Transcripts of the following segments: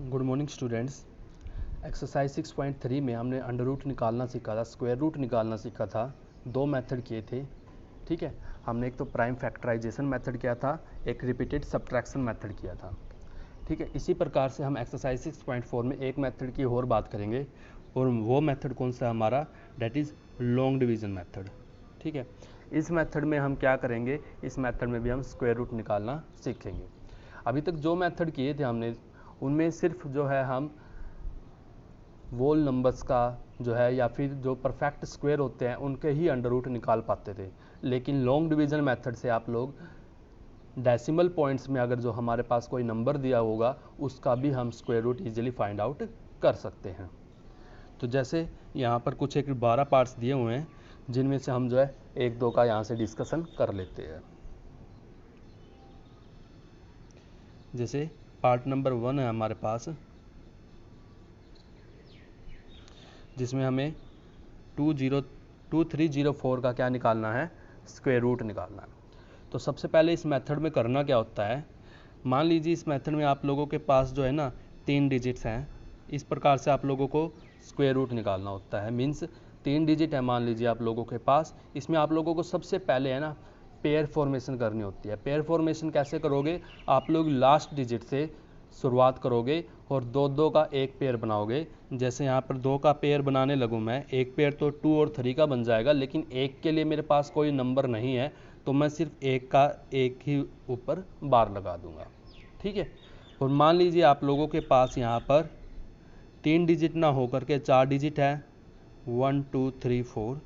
Good morning students. Exercise 6.3 में हमने under root निकालना सीखा था, स्क्वायर रूट निकालना सीखा था। दो मेथड किए थे, ठीक है। हमने एक तो प्राइम फैक्टराइजेशन मेथड किया था, एक रिपीटेड सब्ट्रैक्शन मेथड किया था, ठीक है। इसी प्रकार से हम एक्सरसाइज 6.4 में एक मेथड की और बात करेंगे, और वो मेथड कौन सा हमारा, that is long division method, ठीक है। इस मेथड में हम क्या करेंगे, इस मेथड में भी हम स्क्वायर रूट निकालना सीखेंगे। अभी तक जो मेथड किए थे हमने, उनमें सिर्फ जो है हम वोल नंबर्स का जो है या फिर जो परफेक्ट स्क्वायर होते हैं उनके ही अंडर रूट निकाल पाते थे। लेकिन लॉन्ग डिवीज़न मेथड से आप लोग डेसिमल पॉइंट्स में अगर जो हमारे पास कोई नंबर दिया होगा उसका भी हम square root easily find out कर सकते हैं। तो जैसे यहाँ पर कुछ एक 12 पार्ट्स दिए हुए हैं, जिनमें से हम जो है एक दो का यहाँ से डिस्कशन कर लेते हैं। जैसे पार्ट नंबर 1 है हमारे पास, जिसमें हमें 2304 का क्या निकालना है, स्क्वायर रूट निकालना है। तो सबसे पहले इस मेथड में करना क्या होता है, मान लीजिए इस मेथड में आप लोगों के पास जो है ना 3 डिजिट्स हैं। इस प्रकार से आप लोगों को स्क्वायर रूट निकालना होता है। मीन्स 3 डिजिट है मान लीजिए आप लोगों के पास, इसमें आप लोगों को सबसे पहले है ना पेयर फॉर्मेशन करनी होती है। पेयर फॉर्मेशन कैसे करोगे, आप लोग लास्ट डिजिट से शुरुआत करोगे और दो दो का एक पेयर बनाओगे। जैसे यहाँ पर 2 का पेयर बनाने लगूँ मैं, एक पेयर तो 2 और 3 का बन जाएगा, लेकिन एक के लिए मेरे पास कोई नंबर नहीं है, तो मैं सिर्फ एक का एक ही ऊपर बार लगा दूंगा, ठीक है। और मान लीजिए आप लोगों के पास यहाँ पर 3 डिजिट ना होकर के 4 डिजिट है, 1 2 3 4।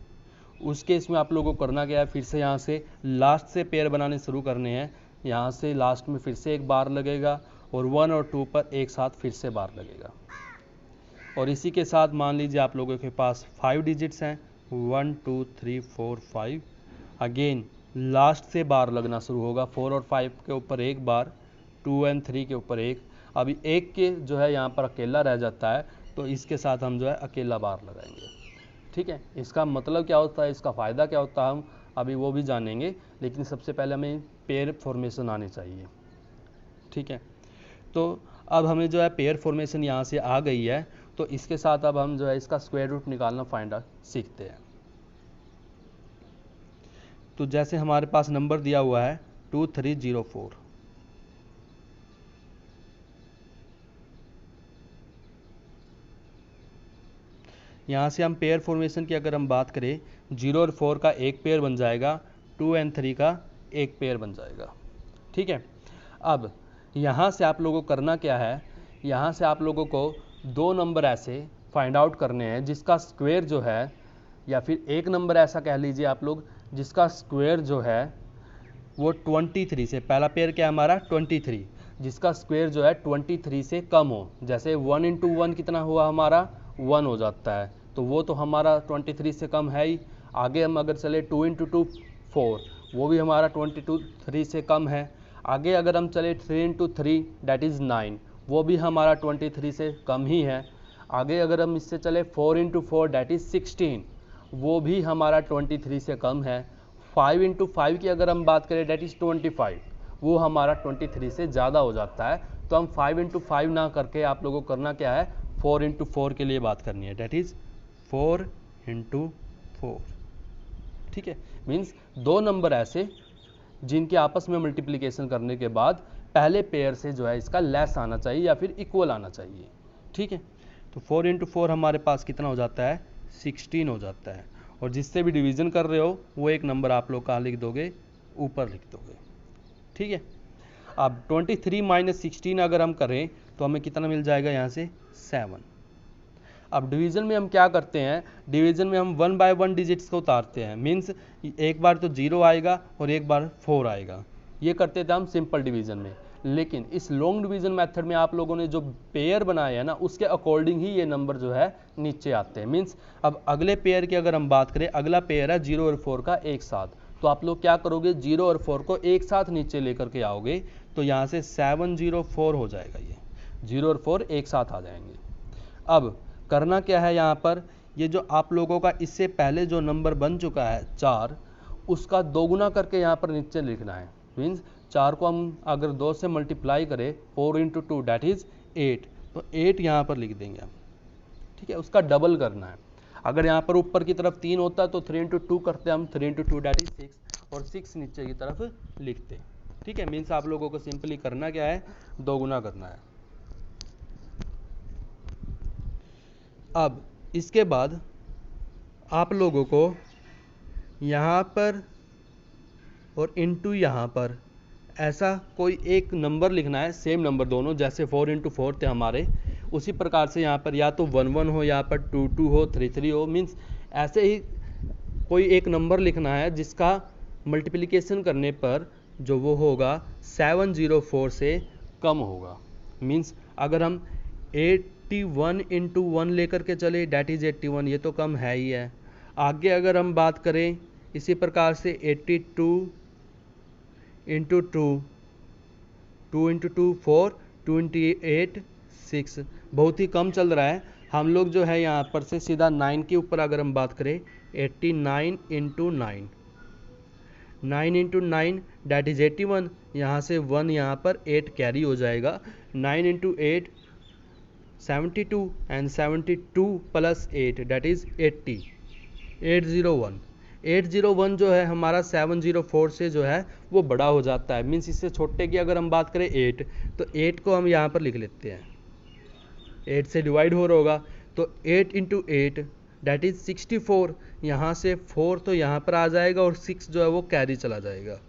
उस केस में आप लोगों को करना क्या है, फिर से यहाँ से लास्ट से पेयर बनाने शुरू करने हैं। यहाँ से लास्ट में फिर से एक बार लगेगा और 1 और 2 पर एक साथ फिर से बार लगेगा। और इसी के साथ मान लीजिए आप लोगों के पास 5 डिजिट्स हैं, 1 2 3 4 5। अगेन लास्ट से बार लगना शुरू होगा, 4 और 5 के ऊपर एक बार, 2 और 3 के ऊपर एक। अभी एक के जो है यहाँ पर अकेला रह जाता है, तो इसके साथ हम जो है अकेला बार लगाएंगे, ठीक है। इसका मतलब क्या होता है, इसका फ़ायदा क्या होता है, हम अभी वो भी जानेंगे, लेकिन सबसे पहले हमें पेयर फॉर्मेशन आनी चाहिए, ठीक है। तो अब हमें जो है पेयर फॉर्मेशन यहाँ से आ गई है, तो इसके साथ अब हम जो है इसका स्क्वायर रूट निकालना फाइंड आउट सीखते हैं। तो जैसे हमारे पास नंबर दिया हुआ है 2304, यहाँ से हम पेयर फॉर्मेशन की अगर हम बात करें, 0 और 4 का एक पेयर बन जाएगा, 2 और 3 का एक पेयर बन जाएगा, ठीक है। अब यहाँ से आप लोगों को करना क्या है, यहाँ से आप लोगों को दो नंबर ऐसे फाइंड आउट करने हैं जिसका स्क्वायर जो है, या फिर एक नंबर ऐसा कह लीजिए आप लोग जिसका स्क्वायर जो है वो 23 से, पहला पेयर क्या है हमारा 23, जिसका स्क्वायर जो है 23 से कम हो। जैसे 1 इंटू 1 कितना हुआ हमारा, 1 हो जाता है, तो वो तो हमारा 23 से कम है ही। आगे हम अगर चले 2 इंटू 2 4, वो भी हमारा 23 से कम है। आगे अगर हम चले 3 इंटू 3 डेट इज़ 9, वो भी हमारा 23 से कम ही है। आगे अगर हम इससे चले 4 इंटू 4 डेट इज़ 16, वो भी हमारा 23 से कम है। 5 इंटू 5 की अगर हम बात करें डेट इज़ 25, वो हमारा 23 से ज़्यादा हो जाता है। तो हम 5 इंटू 5 ना करके आप लोगों को करना क्या है, 4 इंटू 4 के लिए बात करनी है, डेट इज़ 4 इंटू 4, ठीक है। मीन्स दो नंबर ऐसे जिनके आपस में मल्टीप्लिकेशन करने के बाद पहले पेयर से जो है इसका लेस आना चाहिए या फिर इक्वल आना चाहिए, ठीक है। तो 4 इंटू 4 हमारे पास कितना हो जाता है, 16 हो जाता है। और जिससे भी डिवीज़न कर रहे हो वो एक नंबर आप लोग कहाँ लिख दोगे, ऊपर लिख दोगे, ठीक है। अब 23 माइनस 16 अगर हम करें तो हमें कितना मिल जाएगा, यहाँ से 7। अब डिवीज़न में हम क्या करते हैं, डिवीज़न में हम 1 बाय 1 डिजिट्स को उतारते हैं। मीन्स एक बार तो 0 आएगा और एक बार 4 आएगा, ये करते थे हम सिंपल डिवीज़न में। लेकिन इस लॉन्ग डिवीज़न मेथड में आप लोगों ने जो पेयर बनाए हैं ना, उसके अकॉर्डिंग ही ये नंबर जो है नीचे आते हैं। मीन्स अब अगले पेयर की अगर हम बात करें, अगला पेयर है 0 और 4 का एक साथ, तो आप लोग क्या करोगे, 0 और 4 को एक साथ नीचे लेकर के आओगे, तो यहाँ से 704 हो जाएगा। ये 0 और 4 एक साथ आ जाएंगे। अब करना क्या है, यहाँ पर ये जो आप लोगों का इससे पहले जो नंबर बन चुका है 4, उसका दोगुना करके यहाँ पर नीचे लिखना है। मीन्स 4 को हम अगर 2 से मल्टीप्लाई करें, 4 इंटू 2 डेट इज़ 8, तो 8 यहाँ पर लिख देंगे हम, ठीक है। उसका डबल करना है। अगर यहाँ पर ऊपर की तरफ 3 होता तो 3 × 2 करते हम, 3 × 2 दैट इज 6 और 6 नीचे की तरफ लिखते, ठीक है। मीन्स आप लोगों को सिंपली करना क्या है, दोगुना करना है। अब इसके बाद आप लोगों को यहाँ पर और इनटू यहाँ पर ऐसा कोई एक नंबर लिखना है, सेम नंबर दोनों, जैसे 4 × 4 थे हमारे, उसी प्रकार से यहाँ पर या तो 1 1 हो, यहाँ पर 2 2 हो, 3 3 हो। मीन्स ऐसे ही कोई एक नंबर लिखना है जिसका मल्टीप्लिकेशन करने पर जो वो होगा 704 से कम होगा। मीन्स अगर हम 81 × 1 लेकर के चले डैट इज़ 81, ये तो कम है ही है। आगे अगर हम बात करें इसी प्रकार से 82 × 2, 2 × 2 4, 2 × 8 6, बहुत ही कम चल रहा है। हम लोग जो है यहाँ पर से सीधा 9 के ऊपर अगर हम बात करें 89 × 9, 9 × 9 डैट इज 81, यहाँ से 1 यहाँ पर 8 कैरी हो जाएगा। 9 × 8 72 एंड 72 + 8 डैट इज 80, 801। 801 जो है हमारा 704 से जो है वो बड़ा हो जाता है। मीन्स इससे छोटे की अगर हम बात करें 8, तो 8 को हम यहाँ पर लिख लेते हैं, 8 से डिवाइड हो रहा होगा, तो 8 × 8 डैट इज 64, यहाँ से 4 तो यहाँ पर आ जाएगा और 6 जो है वो कैरी चला जाएगा।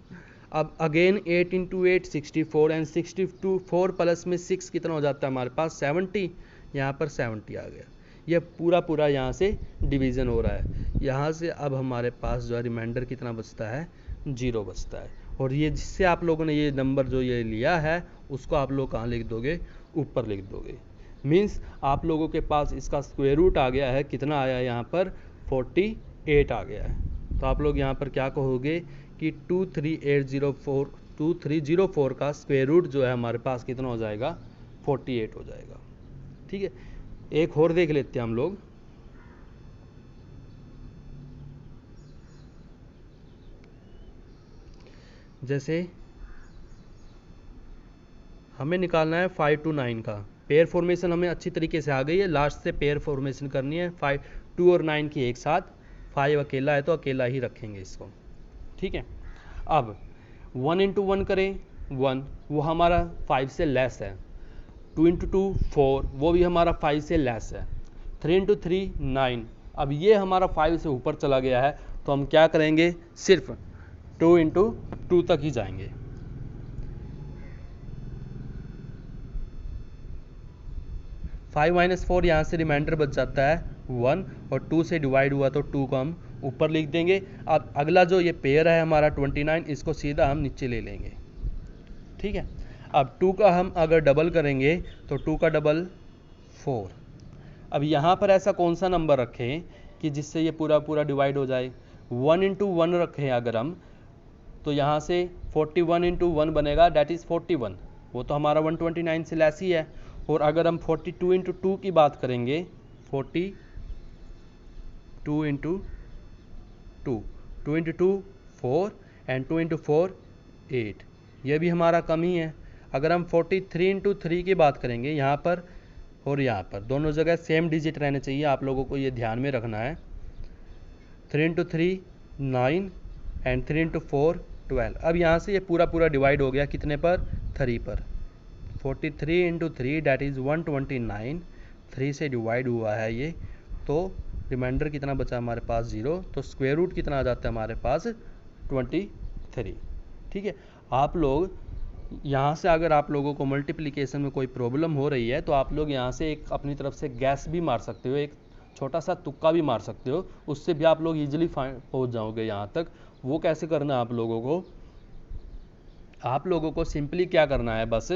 अब अगेन 8 × 8 64 एंड 62 4 प्लस में 6 कितना हो जाता है हमारे पास 70, यहाँ पर 70 आ गया। यह पूरा यहाँ से डिवीज़न हो रहा है। यहाँ से अब हमारे पास जो है रिमाइंडर कितना बचता है, 0 बचता है। और ये जिससे आप लोगों ने ये नंबर जो ये लिया है उसको आप लोग कहाँ लिख दोगे, ऊपर लिख दोगे। मीन्स आप लोगों के पास इसका स्क्वायर रूट आ गया है, कितना आया है यहाँ पर 48 आ गया है। तो आप लोग यहाँ पर क्या कहोगे कि 2304 का स्क्वायर रूट जो है हमारे पास कितना हो जाएगा, 48 हो जाएगा, ठीक है। एक और देख लेते हैं हम लोग। जैसे हमें निकालना है 5 to 9 का पेयर फॉर्मेशन, हमें अच्छी तरीके से आ गई है। लास्ट से पेयर फॉर्मेशन करनी है 5, 2 और 9 की एक साथ। 5 अकेला है तो अकेला ही रखेंगे इसको, ठीक है। अब 1 × 1 करें 1, वो हमारा 5 से लेस है। 2 × 2 4, वो भी हमारा 5 से लेस है। 3 × 3 9, अब ये हमारा 5 से ऊपर चला गया है, तो हम क्या करेंगे, सिर्फ 2 × 2 तक ही जाएंगे। -4 यहाँ से रिमाइंडर बच जाता है 1, और 2 से डिवाइड हुआ तो 2 को हम ऊपर लिख देंगे। अब अगला जो ये पेयर है हमारा 29, इसको सीधा हम नीचे ले लेंगे, ठीक है। अब 2 का हम अगर डबल करेंगे तो 2 का डबल 4। अब यहाँ पर ऐसा कौन सा नंबर रखें कि जिससे ये पूरा डिवाइड हो जाए। 1 × 1 रखें अगर हम, तो यहाँ से 41 × 1 बनेगा डैट इज़ 41, वो तो हमारा 129 से लेस ही है। और अगर हम 42 × 2 की बात करेंगे, 42 × 2, 2 × 2 4 एंड 2 × 4 8, ये भी हमारा कम ही है। अगर हम 43 × 3 की बात करेंगे, यहाँ पर और यहाँ पर दोनों जगह सेम डिजिट रहने चाहिए, आप लोगों को ये ध्यान में रखना है। 3 × 3 9 एंड 3 × 4 12। अब यहाँ से ये पूरा डिवाइड हो गया कितने पर, 3 पर। 43 × 3 डैट इज़ 129, 3 से डिवाइड हुआ है ये, तो रिमाइंडर कितना बचा हमारे पास 0, तो स्क्वायर रूट कितना आ जाता है हमारे पास 23, ठीक है। आप लोग यहाँ से अगर आप लोगों को मल्टीप्लिकेशन में कोई प्रॉब्लम हो रही है तो आप लोग यहाँ से एक अपनी तरफ से गैस भी मार सकते हो, एक छोटा सा तुक्का भी मार सकते हो, उससे भी आप लोग ईजिली पहुँच जाओगे यहाँ तक। वो कैसे करना है आप लोगों को सिंपली क्या करना है, बस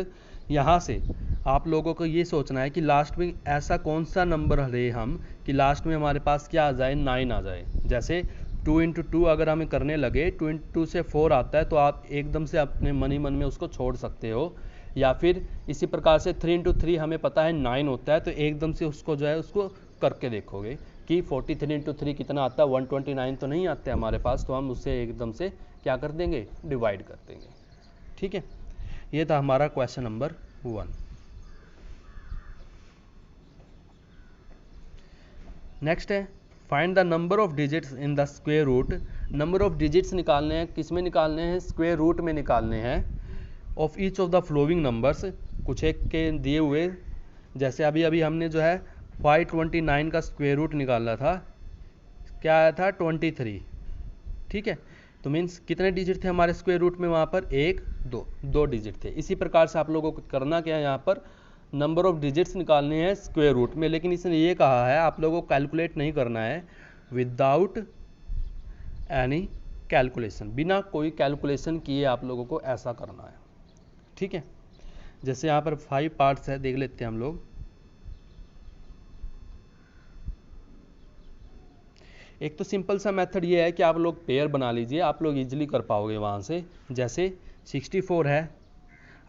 यहाँ से आप लोगों को ये सोचना है कि लास्ट में ऐसा कौन सा नंबर ले हम कि लास्ट में हमारे पास क्या आ जाए, 9 आ जाए। जैसे 2 × 2 अगर हमें करने लगे, 2 × 2 से 4 आता है, तो आप एकदम से अपने मन ही मन में उसको छोड़ सकते हो। या फिर इसी प्रकार से 3 × 3 हमें पता है 9 होता है, तो एकदम से उसको जो है उसको करके देखोगे कि 43 × 3 कितना आता है, 129 तो नहीं आते हमारे पास, तो हम उससे एकदम से क्या कर देंगे, डिवाइड कर देंगे, ठीक है। ये था हमारा क्वेश्चन नंबर 1। नेक्स्ट है find the number of digits in the square root. Number of digits निकालने हैं, किस में निकालने हैं, स्क्वायर रूट में निकालने हैं। Of each of the flowing numbers, कुछ एक के दिए हुए, जैसे अभी अभी हमने जो है 529 का स्क्वायर रूट निकाला था, क्या आया था 23। ठीक है, तो मीन्स कितने डिजिट थे हमारे स्क्वायर रूट में वहाँ पर, 1 2 2 डिजिट थे। इसी प्रकार से आप लोगों को करना क्या है, यहाँ पर नंबर ऑफ डिजिट्स निकालने हैं स्क्वायर रूट में, लेकिन इसने ये कहा है आप लोगों को कैलकुलेट नहीं करना है विदाउट एनी कैलकुलेशन, बिना कोई कैलकुलेशन किए आप लोगों को ऐसा करना है। ठीक है, जैसे यहाँ पर 5 पार्ट्स है, देख लेते हैं हम लोग। एक तो सिंपल सा मेथड ये है कि आप लोग पेयर बना लीजिए, आप लोग इजीली कर पाओगे वहाँ से। जैसे 64 है,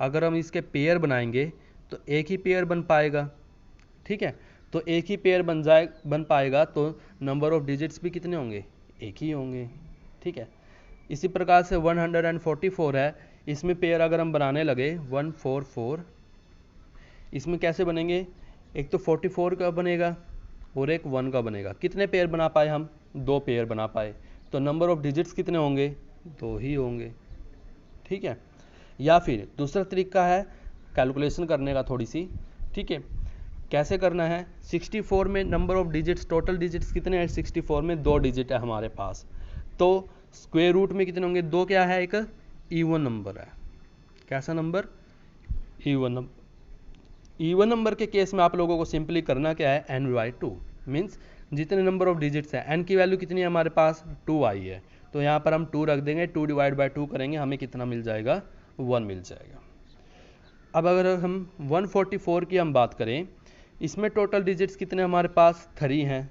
अगर हम इसके पेयर बनाएंगे तो एक ही पेयर बन पाएगा। ठीक है, तो एक ही पेयर बन पाएगा तो नंबर ऑफ डिजिट्स भी कितने होंगे, एक ही होंगे। ठीक है, इसी प्रकार से 144 है, इसमें पेयर अगर हम बनाने लगे 144, इसमें कैसे बनेंगे, एक तो 44 का बनेगा और एक 1 का बनेगा। कितने पेयर बना पाए हम, 2 पेयर बना पाए, तो नंबर ऑफ डिजिट्स कितने होंगे, 2 ही होंगे। ठीक है, या फिर दूसरा तरीका है कैलकुलेशन करने का थोड़ी सी। ठीक है, कैसे करना है, 64 में number of digits, total digits कितने हैं, 64 में 2 डिजिट है हमारे पास, तो स्क्वायर रूट में कितने होंगे, 2 क्या है, एक इवन नंबर है। कैसा number, even number. Even number के केस में आप लोगों को सिंपली करना क्या है, n/2 मीन्स जितने नंबर ऑफ डिजिट्स है, n की वैल्यू कितनी है हमारे पास, 2 आई है, तो यहाँ पर हम 2 रख देंगे, 2 डिवाइड बाई 2 करेंगे, हमें कितना मिल जाएगा, 1 मिल जाएगा। अब अगर हम 144 की हम बात करें, इसमें टोटल डिजिट्स कितने हमारे पास, 3 हैं,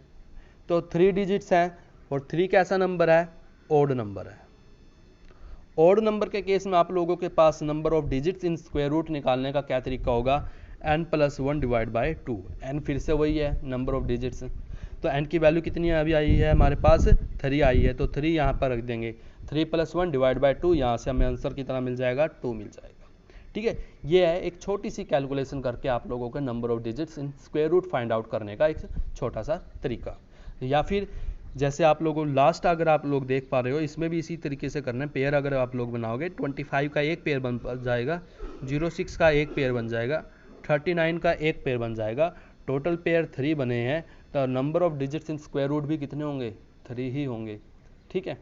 तो 3 डिजिट्स हैं, और 3 कैसा नंबर है, ओड नंबर है। ओड नंबर के केस में आप लोगों के पास number of digits in square root निकालने का क्या तरीका होगा, n+1 डिवाइड बाई 2। n फिर से वही है नंबर ऑफ डिजिट्स, तो n की वैल्यू कितनी अभी आई है हमारे पास, 3 आई है, तो 3 यहाँ पर रख देंगे, 3+1 डिवाइड बाई 2, यहाँ से हमें आंसर कितना मिल जाएगा, 2 मिल जाएगा। ठीक है, ये है एक छोटी सी कैलकुलेशन करके आप लोगों के number of digits in square root find out करने का एक छोटा सा तरीका। या फिर जैसे आप लोगों लास्ट अगर आप लोग देख पा रहे हो, इसमें भी इसी तरीके से करना है। पेयर अगर आप लोग बनाओगे, 25 का एक पेयर बन जाएगा, 06 का एक पेयर बन जाएगा, 39 का एक पेयर बन जाएगा, टोटल पेयर 3 बने हैं, तो number of digits in square root भी कितने होंगे, 3 ही होंगे। ठीक है।